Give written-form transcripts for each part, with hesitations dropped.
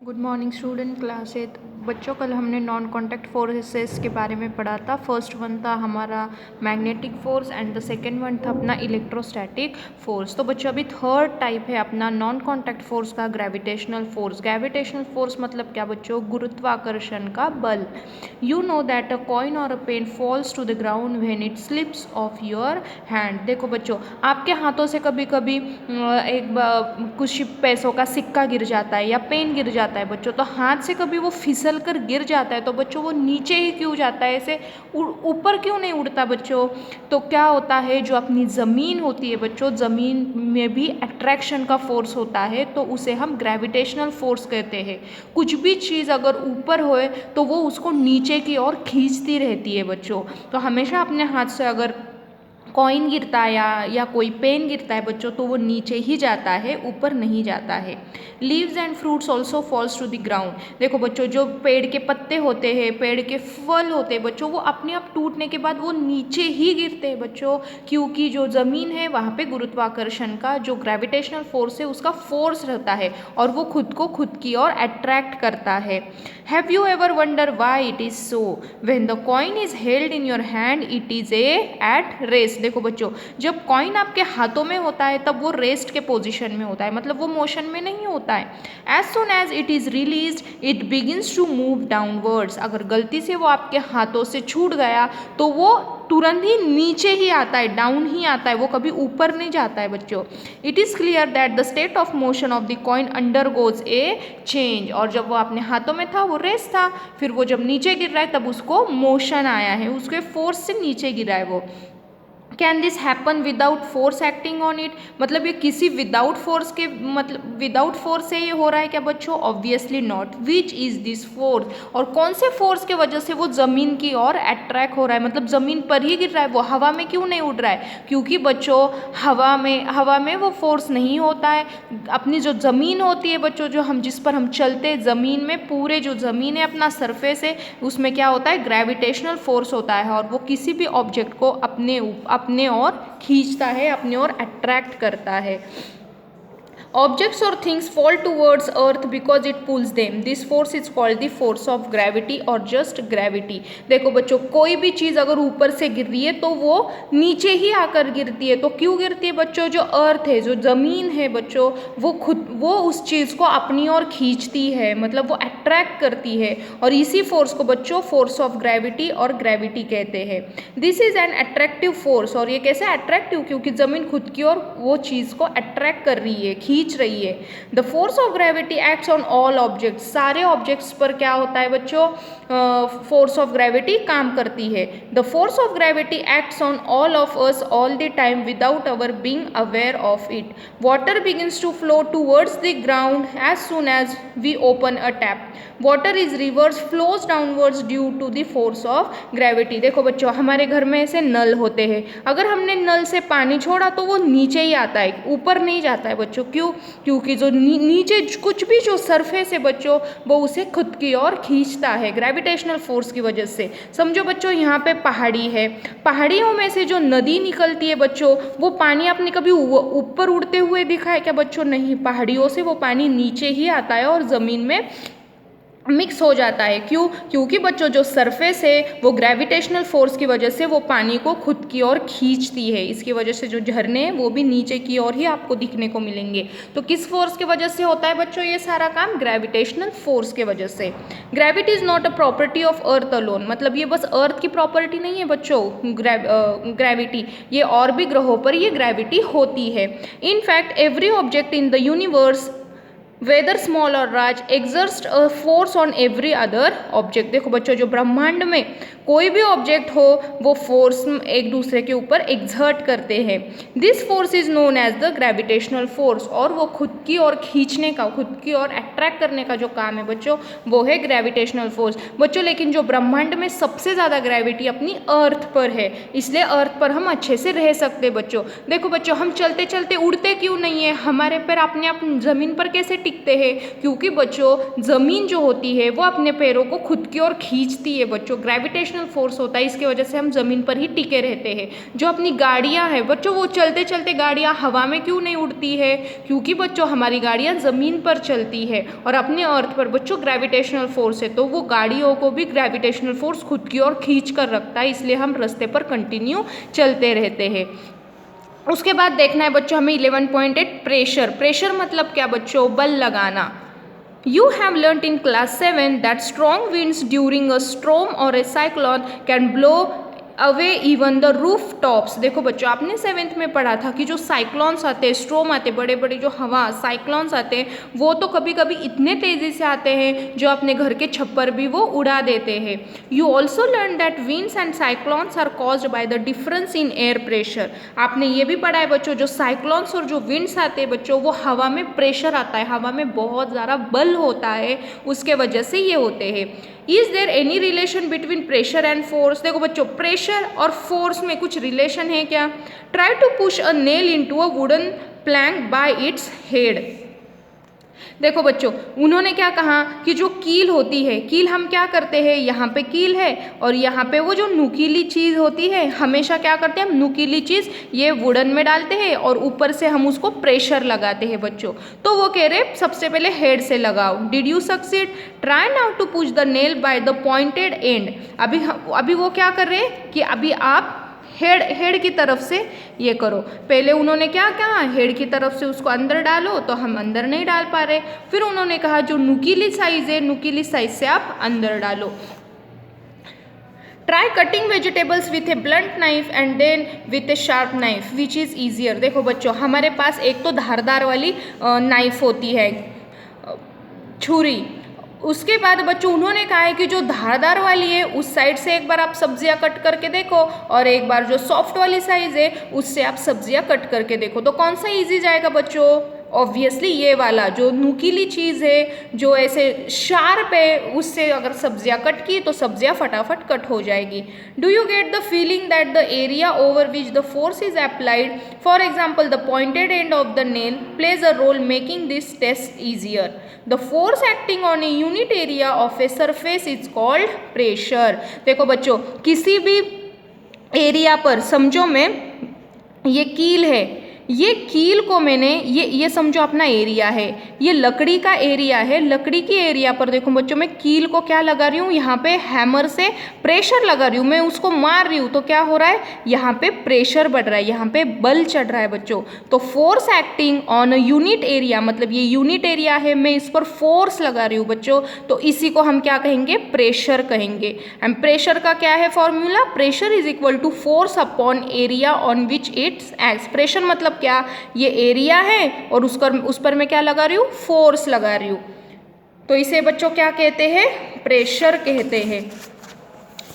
Good morning student class 8। बच्चों कल हमने नॉन कॉन्टैक्ट फोर्सेस के बारे में पढ़ा था। फर्स्ट वन था हमारा magnetic force and the second one था अपना इलेक्ट्रोस्टैटिक फोर्स। तो बच्चों अभी थर्ड टाइप है अपना नॉन कॉन्टैक्ट फोर्स का ग्रेविटेशनल फोर्स। ग्रेविटेशनल फोर्स मतलब क्या बच्चों? गुरुत्वाकर्षण का बल। You know that a coin और a pen falls to the ground when it slips off your hand. देखो बच्चों, आपके हाथों से कभी कभी कुछ पैसों का सिक्का गिर जाता है या पेन गिर जाता है बच्चों, तो हाथ से कभी वो फिसल कर गिर जाता है तो बच्चों वो नीचे ही क्यों जाता है, ऐसे ऊपर क्यों नहीं उड़ता बच्चों? तो क्या होता है, जो अपनी ज़मीन होती है बच्चों, ज़मीन में भी अट्रैक्शन का फोर्स होता है, तो उसे हम ग्रेविटेशनल फोर्स कहते हैं। कुछ भी चीज़ अगर ऊपर होए तो वो उसको नीचे की ओर खींचती रहती है बच्चों। तो हमेशा अपने हाथ से अगर कॉइन गिरता है या कोई पेन गिरता है बच्चों, तो वो नीचे ही जाता है, ऊपर नहीं जाता है। Leaves and fruits also falls to the ground. देखो बच्चों, जो पेड़ के पत्ते होते हैं, पेड़ के फल होते हैं बच्चों, वो अपने आप टूटने के बाद वो नीचे ही गिरते हैं बच्चों, क्योंकि जो ज़मीन है वहाँ पे गुरुत्वाकर्षण का जो ग्रेविटेशनल फोर्स है उसका फोर्स रहता है और वो खुद को खुद की ओर अट्रैक्ट करता है। Have you ever wonder why it is so? When the coin is held in your hand it is at rest. देखो बच्चों, जब कॉइन आपके हाथों में होता है तब वो रेस्ट के पोजीशन में होता है, मतलब वो मोशन में नहीं होता है। As soon as it is release it begins to move downwards. अगर गलती से वो आपके हाथों से छूट गया तो वो तुरंत ही नीचे ही आता है, डाउन ही आता है, वो कभी ऊपर नहीं जाता है बच्चों। It is clear that the state of motion of the coin undergoes A change. और जब वो अपने हाथों में था वो रेस्ट था, फिर वो जब नीचे गिर रहा है तब उसको मोशन आया है, उसके फोर्स से नीचे गिरा है वो। Can this happen without force acting on it? मतलब ये किसी विदाउट फोर्स के, मतलब विदाउट फोर्स से ये हो रहा है क्या बच्चों? Obviously not. Which is this force? और कौन से फोर्स के वजह से वो ज़मीन की ओर अट्रैक्ट हो रहा है, मतलब ज़मीन पर ही गिर रहा है, वो हवा में क्यों नहीं उड़ रहा है? क्योंकि बच्चों हवा में वो फोर्स नहीं होता है। अपनी जो ज़मीन होती है बच्चों, जो हम जिस पर हम चलते हैं, ज़मीन में पूरे जो ज़मीन है अपना सरफेस है, उसमें क्या होता है? ग्रेविटेशनल फोर्स होता है और वो किसी भी ऑब्जेक्ट को अपने ओर खींचता है, अपने ओर अट्रैक्ट करता है। Objects or things fall towards earth because it pulls them. This force is called the force of gravity or just gravity. देखो बच्चों, कोई भी चीज़ अगर ऊपर से गिर रही है तो वो नीचे ही आकर गिरती है। तो क्यों गिरती है बच्चों? जो अर्थ है, जो ज़मीन है बच्चों, वो उस चीज़ को अपनी ओर खींचती है, मतलब वो अट्रैक्ट करती है, और इसी फोर्स को बच्चों फोर्स ऑफ ग्रेविटी और ग्रेविटी कहते हैं। This is an attractive force. और ये कैसे अट्रैक्टिव? क्योंकि ज़मीन खुद की ओर वो चीज़ को अट्रैक्ट कर रही है, खींच रही है। The force of gravity acts on all objects. सारे ऑब्जेक्ट्स पर क्या होता है बच्चों? फोर्स ऑफ ग्रेविटी काम करती है। The force of gravity acts on all of us all the time without our being aware of it. Water begins to flow towards the ground as soon as we open a tap. Water is rivers flows downwards due to the force of gravity. देखो बच्चों, हमारे घर में ऐसे नल होते हैं, अगर हमने नल से पानी छोड़ा तो वो नीचे ही आता है, ऊपर नहीं जाता है बच्चों। क्यों? क्योंकि जो नीचे कुछ भी जो सरफेस है बच्चों, वो उसे खुद की ओर खींचता है ग्रेविटेशनल फोर्स की वजह से। समझो बच्चों, यहाँ पे पहाड़ी है, पहाड़ियों में से जो नदी निकलती है बच्चों, वो पानी आपने कभी ऊपर उड़ते हुए देखा है क्या बच्चों? नहीं, पहाड़ियों से वो पानी नीचे ही आता है और ज़मीन में मिक्स हो जाता है। क्यों? क्योंकि बच्चों जो सरफेस है वो ग्रेविटेशनल फोर्स की वजह से वो पानी को खुद की ओर खींचती है। इसकी वजह से जो झरने हैं वो भी नीचे की ओर ही आपको दिखने को मिलेंगे। तो किस फोर्स की वजह से होता है बच्चों ये सारा काम? ग्रेविटेशनल फोर्स के वजह से। Gravity is not a property of earth alone. मतलब ये बस अर्थ की प्रॉपर्टी नहीं है बच्चों, ग्रेविटी, ये और भी ग्रहों पर ये ग्रेविटी होती है। In fact every object in the universe whether small और large exerts a force on every other object. देखो बच्चों, जो ब्रह्मांड में कोई भी ऑब्जेक्ट हो वो फोर्स एक दूसरे के ऊपर एक्सर्ट करते हैं। This force is known as the gravitational force. और वो खुद की ओर खींचने का, खुद की ओर अट्रैक्ट करने का जो काम है बच्चों, वो है ग्रेविटेशनल फोर्स बच्चों। लेकिन जो ब्रह्मांड में सबसे ज़्यादा ग्रेविटी अपनी अर्थ पर है, इसलिए अर्थ पर हम अच्छे से रह सकते बच्चों। देखो बच्चों, हम चलते चलते उड़ते क्यों नहीं है? हमारे पैर अपने आप ज़मीन पर कैसे टिकते हैं? क्योंकि बच्चों ज़मीन जो होती है वो अपने पैरों को खुद की ओर खींचती है बच्चों, ग्रेविटेशनल फोर्स होता है, इसकी वजह से हम ज़मीन पर ही टिके रहते हैं। जो अपनी गाड़ियाँ हैं बच्चों, वो चलते चलते गाड़ियाँ हवा में क्यों नहीं उड़ती है? क्योंकि बच्चों हमारी गाड़ियाँ ज़मीन पर चलती है और अपने अर्थ पर बच्चों ग्रेविटेशनल फोर्स है, तो वो गाड़ियों को भी ग्रेविटेशनल फोर्स खुद की ओर खींच कर रखता है, इसलिए हम रास्ते पर कंटिन्यू चलते रहते हैं। उसके बाद देखना है बच्चों हमें 11.8 प्रेशर। प्रेशर मतलब क्या बच्चों? बल लगाना। You have learnt in class 7 that strong winds during a storm or a cyclone can blow away even the roof tops. देखो बच्चों आपने 7th में पढ़ा था कि जो साइक्लोन्स आते हैं, स्ट्रोम आते हैं, बड़े बड़े जो हवा साइक्लोन्स आते हैं, वो तो कभी कभी इतने तेज़ी से आते हैं जो अपने घर के छप्पर भी वो उड़ा देते हैं। You also learn that winds and cyclones are caused by the difference in air pressure. आपने ये भी पढ़ा है बच्चों, जो साइक्लोन्स और जो विंड्स आते हैं बच्चों, वो हवा में प्रेशर आता है, हवा में बहुत ज़्यादा बल होता है, उसके वजह से ये होते हैं। Is there any relation between pressure and force? देखो बच्चों प्रेशर और फोर्स में कुछ रिलेशन है क्या? Try to push a nail into a wooden plank by its head. देखो बच्चों उन्होंने क्या कहा कि जो कील होती है, कील हम क्या करते हैं, यहाँ पे कील है और यहाँ पे वो जो नुकीली चीज़ होती है, हमेशा क्या करते हैं हम नुकीली चीज़ ये वुडन में डालते हैं और ऊपर से हम उसको प्रेशर लगाते हैं बच्चों। तो वो कह रहे सबसे पहले हेड से लगाओ। Did you succeed? Try now to push the nail by the pointed end. अभी वो क्या कर रहे हैं कि अभी आप हेड की तरफ से ये करो। पहले उन्होंने क्या कहा, हेड की तरफ से उसको अंदर डालो, तो हम अंदर नहीं डाल पा रहे। फिर उन्होंने कहा जो नुकीली साइज है, नुकीली साइज से आप अंदर डालो। Try cutting vegetables with a blunt knife and then with a sharp knife which is easier. देखो बच्चों हमारे पास एक तो धारदार वाली नाइफ होती है, छुरी। उसके बाद बच्चों उन्होंने कहा है कि जो धारदार वाली है उस साइड से एक बार आप सब्जियां कट करके देखो और एक बार जो सॉफ्ट वाली साइज है उससे आप सब्जियां कट करके देखो। तो कौन सा इजी जाएगा बच्चों? ऑब्वियसली ये वाला, जो नुकीली चीज़ है, जो ऐसे शार्प है, उससे अगर सब्जियां कट की तो सब्जियां फटाफट कट हो जाएगी। Do you get the feeling that the area over which the force is applied, for example the pointed end of the nail, plays a role making this test easier. The force acting on a unit area of a surface is called pressure. देखो बच्चों किसी भी area पर, समझो मैं ये कील है, ये कील को मैंने ये समझो अपना एरिया है, ये लकड़ी का एरिया है। लकड़ी की एरिया पर देखो बच्चों मैं कील को क्या लगा रही हूँ, यहाँ पे हैमर से प्रेशर लगा रही हूँ, मैं उसको मार रही हूँ, तो क्या हो रहा है, यहाँ पे प्रेशर बढ़ रहा है, यहाँ पे बल चढ़ रहा है बच्चों। तो force acting on a unit area, मतलब ये यूनिट एरिया है, मैं इस पर फोर्स लगा रही हूँ बच्चों, तो इसी को हम क्या कहेंगे, प्रेशर कहेंगे। एंड प्रेशर का क्या है formula, pressure is equal to force upon area on which its acts. Pressure मतलब क्या, ये एरिया है और उस पर मैं क्या लगा रही हूँ, फोर्स लगा रही हूँ, तो इसे बच्चों क्या कहते हैं, प्रेशर कहते हैं।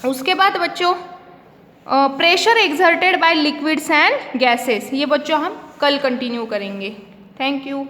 उसके बाद बच्चों pressure exerted by liquids and gases, ये बच्चों हम कल कंटिन्यू करेंगे। Thank you.